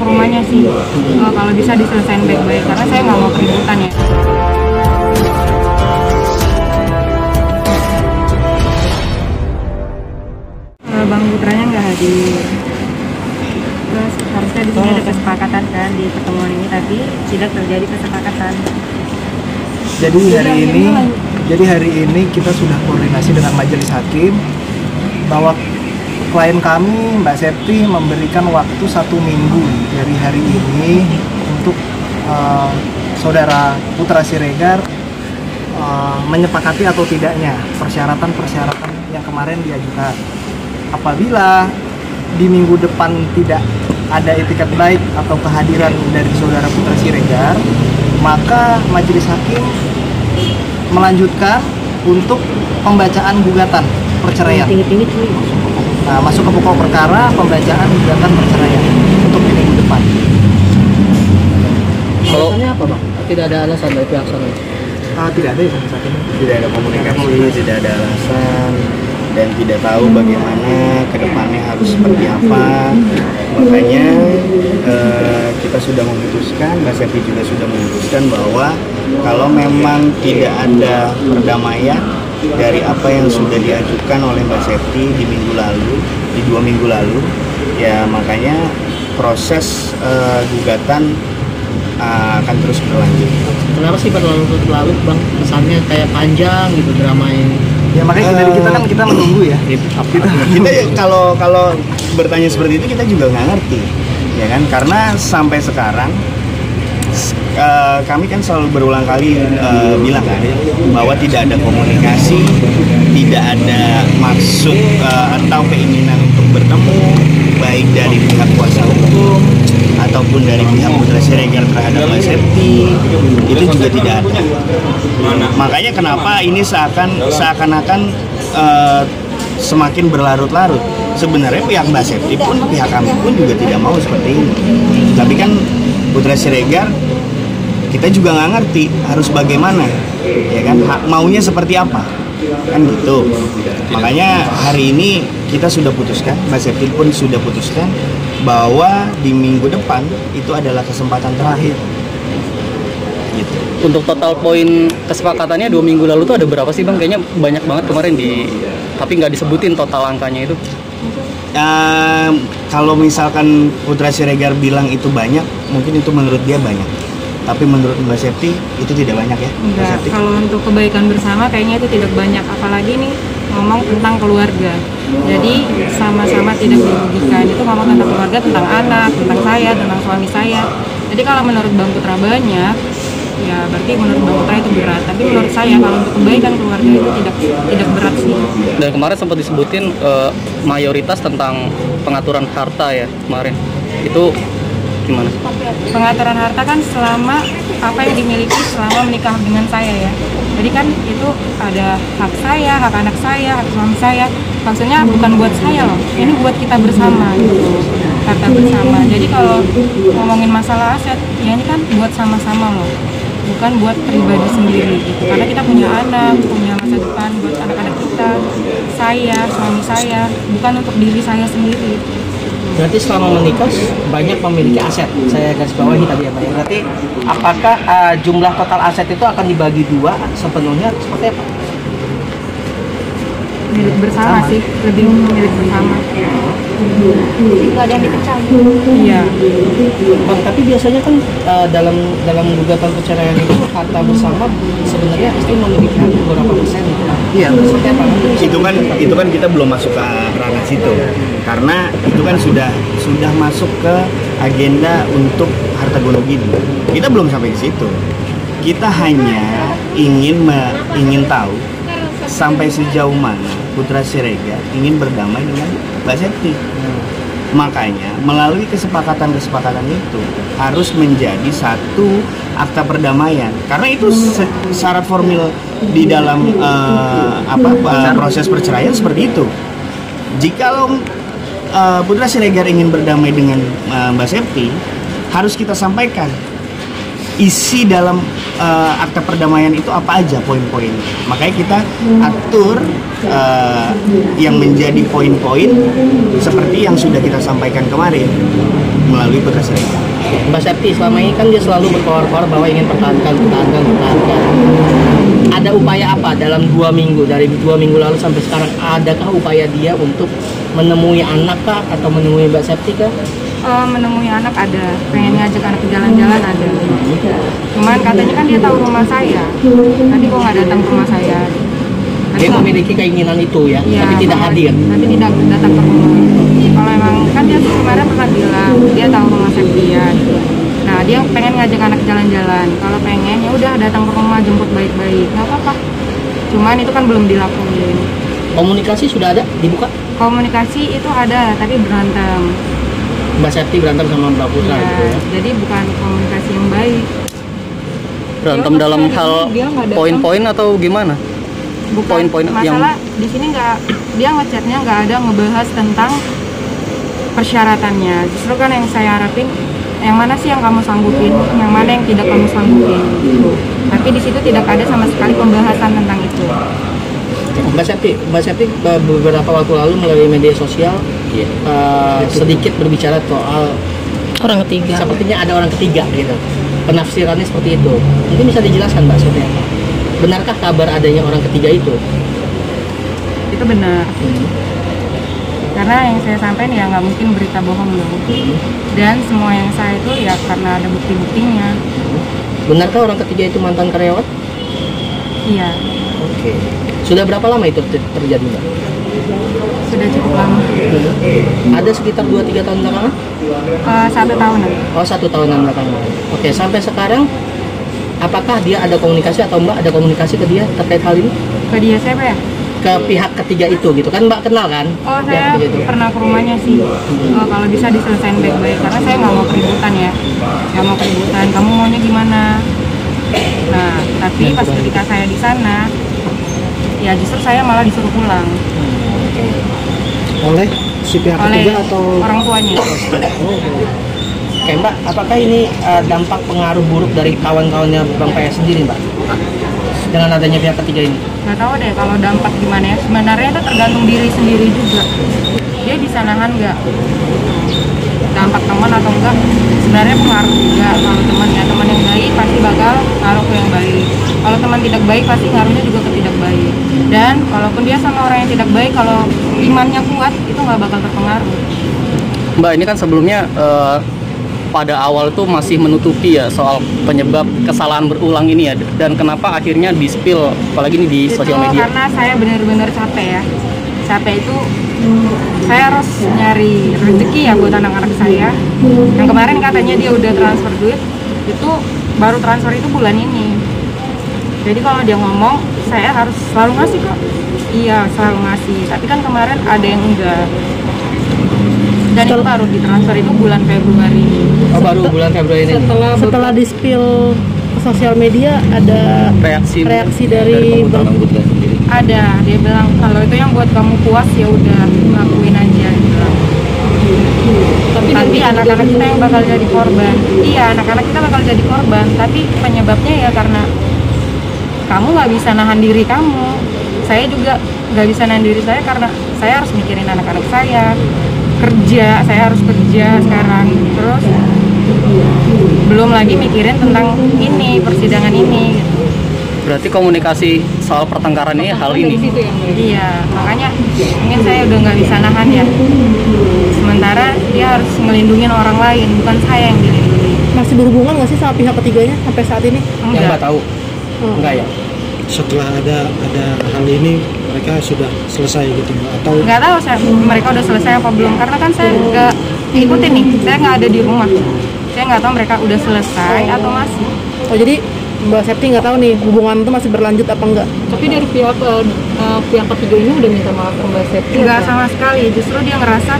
rumahnya sih. Kalau bisa diselesain baik-baik, karena saya nggak mau keributan ya. Bang Putranya nggak hadir. Terus harusnya di sini ada kesepakatan kan di pertemuan ini, tapi tidak terjadi kesepakatan. Jadi hari ini kita sudah koordinasi dengan majelis hakim bahwa klien kami Mbak Septi memberikan waktu 1 minggu dari hari ini untuk saudara Putra Siregar menyepakati atau tidaknya persyaratan-persyaratan yang kemarin diajukan. Apabila di minggu depan tidak ada etikat baik atau kehadiran dari saudara Putra Siregar, maka majelis hakim melanjutkan untuk pembacaan gugatan perceraian. Nah, masuk ke pokok perkara pembacaan gugatan perceraian untuk di minggu depan. Alasannya apa, Bang? Tidak ada alasan dari pihak sana? Tidak ada ya sampai saat ini. Tidak ada komunikasi, tidak ada alasan, dan tidak tahu bagaimana kedepannya harus seperti apa. Makanya kita sudah memutuskan, Mbak Septi juga sudah memutuskan bahwa kalau memang tidak ada perdamaian dari apa yang sudah diajukan oleh Mbak Septi di minggu lalu, di 2 minggu lalu, ya makanya proses gugatan akan terus berlanjut. Kenapa sih berlarut-larut, Bang? Kesannya kayak panjang gitu drama ini. Ya makanya dari kita kan kita menunggu ya. Kita kalau bertanya seperti itu kita juga nggak ngerti, ya kan? Karena sampai sekarang kami kan selalu berulang kali bilang kan bahwa tidak ada komunikasi, tidak ada maksud atau keinginan untuk bertemu, baik dari pihak kuasa hukum ataupun dari pihak Putra Siregar terhadap Mbak Septi, itu juga tidak ada. Makanya kenapa ini seakan-akan semakin berlarut-larut. Sebenarnya pihak Mbak Septi pun, pihak kami pun juga tidak mau seperti ini. Tapi kan Putra Siregar kita juga nggak ngerti harus bagaimana, ya kan? Maunya seperti apa, kan gitu. Makanya hari ini kita sudah putuskan, Mbak Septi pun sudah putuskan bahwa di minggu depan itu adalah kesempatan terakhir. Gitu. Untuk total poin kesepakatannya 2 minggu lalu tuh ada berapa sih, Bang? Kayaknya banyak banget kemarin tapi nggak disebutin total angkanya itu. Kalau misalkan Putra Siregar bilang itu banyak, mungkin itu menurut dia banyak. Tapi menurut Mbak Septi itu tidak banyak ya? Enggak, kalau untuk kebaikan bersama kayaknya itu tidak banyak, apalagi nih ngomong tentang keluarga. Jadi sama-sama tidak dirugikan. Itu ngomong tentang keluarga, tentang anak, tentang saya, tentang suami saya. Jadi kalau menurut Bang Putra banyak, ya berarti menurut Bang Putra itu berat. Tapi menurut saya kalau untuk kebaikan keluarga itu tidak berat sih. Dan kemarin sempat disebutin mayoritas tentang pengaturan harta ya kemarin. Itu gimana? Pengaturan harta kan selama apa yang dimiliki selama menikah dengan saya ya. Jadi kan itu ada hak saya, hak anak saya, hak suami saya. Maksudnya bukan buat saya loh, ini buat kita bersama gitu, harta bersama. Jadi kalau ngomongin masalah aset, ya ini kan buat sama-sama loh, bukan buat pribadi sendiri gitu. Karena kita punya anak, punya masa depan buat anak-anak kita, saya, suami saya, bukan untuk diri saya sendiri. Berarti selama menikah banyak memiliki aset. Saya garis bawahi tadi ya, Pak. Berarti apakah jumlah total aset itu akan dibagi 2 sepenuhnya seperti apa? Milik bersama sih, lebih milik bersama. Nggak ada yang dipecah. Iya. Bang, tapi biasanya kan dalam gugatan perceraian itu harta bersama sebenarnya istri memiliki hak beberapa persen. Iya. Seperti apa? Itu kan kita belum masuk ke ranah situ, karena itu kan sudah masuk ke agenda untuk harta gono gini. Kita belum sampai ke situ. Kita hanya ingin tahu sampai sejauh mana Putra Siregar ingin berdamai dengan Mbak Septi. Makanya melalui kesepakatan itu harus menjadi satu akta perdamaian, karena itu syarat formil di dalam proses perceraian seperti itu. Jikalau Putra Siregar ingin berdamai dengan Mbak Septi, harus kita sampaikan isi dalam akta perdamaian itu apa aja poin-poin. Makanya kita atur yang menjadi poin-poin seperti yang sudah kita sampaikan kemarin melalui bekas rekam. Mbak Septi selama ini kan dia selalu berkoar-koar bahwa ingin pertahankan. Ada upaya apa dalam 2 minggu, dari 2 minggu lalu sampai sekarang, adakah upaya dia untuk menemui anak kah atau menemui Mbak Septi kah? Menemui anak ada, pengen ngajak anak ke jalan-jalan ada. Cuman katanya kan dia tahu rumah saya, nanti kok nggak datang ke rumah saya. Dia memiliki keinginan itu ya, Iya, tapi tidak hadir. Tapi tidak datang ke rumah. Kalau emang kan dia kemarin pernah bilang dia tahu rumah Septian. Nah dia pengen ngajak anak jalan-jalan. Kalau pengen ya udah datang ke rumah, jemput baik-baik, nggak apa-apa. Cuman itu kan belum dilakuin. Komunikasi sudah ada, dibuka? Komunikasi itu ada, tapi berantem. Mbak Septi berantem sama Mbak Putra Ya, gitu ya. jadi bukan komunikasi yang baik. Berantem Dia dalam pasti hal dia nggak datang. poin-poin atau gimana? Bukan Poin-poin yang masalah di sini nggak, dia ngechatnya nggak ada ngebahas tentang persyaratannya. Justru kan yang saya harapin, yang mana sih yang kamu sanggupin, yang mana yang tidak kamu sanggupin. Tapi di situ tidak ada sama sekali pembahasan tentang itu. Mbak Septi beberapa waktu lalu melalui media sosial sedikit berbicara soal Orang ketiga. sepertinya ada orang ketiga gitu. Penafsirannya seperti itu. Mungkin bisa dijelaskan Mbak seperti apa? Benarkah kabar adanya orang ketiga itu? Itu benar. Karena yang saya sampaikan ya nggak mungkin berita bohong dong. Dan semua yang saya itu ya karena ada bukti-buktinya. Benarkah orang ketiga itu mantan karyawan? Iya, Oke. Sudah berapa lama itu terjadi Mbak? sudah cukup lama. Ada sekitar 2-3 tahun belakangan? 1 tahunan. Oh, 1 tahunan belakangan. Oke, sampai sekarang apakah dia ada komunikasi atau Mbak ada komunikasi ke dia terkait hal ini? Ke dia siapa ya? Ke pihak ketiga itu gitu kan Mbak kenal kan? Oh, Pihak saya ketiga itu. pernah ke rumahnya sih. Kalau bisa diselesain baik-baik, karena saya nggak mau keributan ya. Nggak mau keributan. Kamu maunya gimana? Nah, tapi pas ketika saya di sana, ya justru saya malah disuruh pulang Oleh si pihak oleh ketiga atau orang tuanya. Oke Mbak, apakah ini dampak pengaruh buruk dari kawan-kawannya Bang PS sendiri Mbak? Dengan adanya pihak ketiga ini? Nggak tahu deh kalau dampak gimana ya. Sebenarnya itu tergantung diri sendiri juga. Dia bisa nahan nggak dampak teman atau enggak. Sebenarnya pengaruh juga. Kalau teman ya, teman yang baik pasti bakal ngaruh ke yang baik. Kalau teman tidak baik pasti ngaruhnya juga ke tidak baik. Dan kalaupun dia sama orang yang tidak baik, kalau imannya kuat itu nggak bakal terpengaruh. Mbak ini kan sebelumnya pada awal tuh masih menutupi ya soal penyebab kesalahan berulang ini ya, dan kenapa akhirnya di-spill apalagi ini di sosial media? Karena saya benar-benar capek ya. Capek itu saya harus nyari rezeki ya buat anak-anak saya. Yang kemarin katanya dia udah transfer duit, itu baru transfer itu bulan ini. Jadi kalau dia ngomong, saya harus selalu ngasih kok. Iya, selalu ngasih. Tapi kan kemarin ada yang enggak. Dan itu baru ditransfer itu bulan Februari. Oh, baru bulan Februari ini. Setelah di-spill ke sosial media ada reaksi dari Bang. Ada, dia bilang kalau itu yang buat kamu puas ya udah lakuin aja. Dia bilang. Tapi nanti anak-anak kita yang bakal jadi korban. Iya, anak-anak kita bakal jadi korban. Tapi penyebabnya ya karena kamu nggak bisa nahan diri kamu. Saya juga nggak bisa nahan diri saya karena saya harus mikirin anak-anak saya. Saya harus kerja sekarang. Terus belum lagi mikirin tentang ini, persidangan ini gitu. Berarti komunikasi soal pertengkaran ini hal ini? Iya, makanya mungkin saya udah nggak bisa nahan ya. Sementara dia harus ngelindungin orang lain, bukan saya yang dilindungi. Masih berhubungan nggak sih sama pihak ketiganya sampai saat ini? Yang Mbak tahu? Enggak ya? setelah ada hal ini mereka sudah selesai gitu atau Nggak tahu mereka udah selesai apa belum, karena kan saya nggak ikutin nih, saya nggak ada di rumah. Saya nggak tahu mereka udah selesai atau masih. Oh jadi Mbak Septi nggak tahu nih hubungan itu masih berlanjut apa enggak? Tapi dari pihak ketiga ini udah minta maaf ke Mbak Septi? Nggak sama sekali, justru dia ngerasa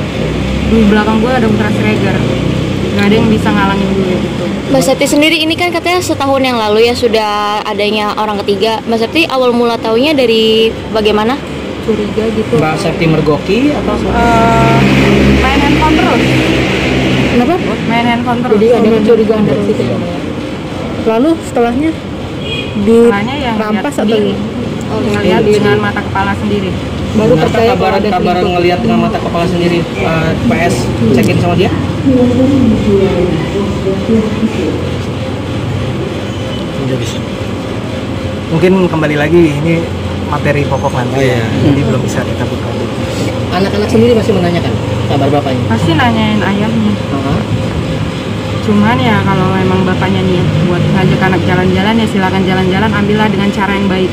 di belakang gue ada Putra Siregar, nggak ada yang bisa ngalangin gue gitu. Mbak Septi sendiri ini kan katanya setahun yang lalu ya sudah adanya orang ketiga. Mbak Septi awal mula taunya dari bagaimana? Curiga gitu. Mbak Septi mergoki atau Main handphone terus. Kenapa? Main handphone terus. Jadi ada kecurigaan dari situ ya? Lalu setelahnya? Setelahnya yang dirampas lihat atau sendiri. Ngelihat dengan mata kepala sendiri. Baru Benarkah percaya kalau ada kabar selingkuh. ngelihat dengan mata kepala sendiri? PS cekin sama dia? Mungkin kembali lagi ini materi pokok nanti ya, jadi belum bisa kita buka. Anak-anak sendiri masih menanyakan kabar bapaknya. Pasti nanyain ayahnya. Cuman ya kalau memang bapaknya niat buat ngajak anak jalan-jalan ya silakan jalan-jalan, ambillah dengan cara yang baik.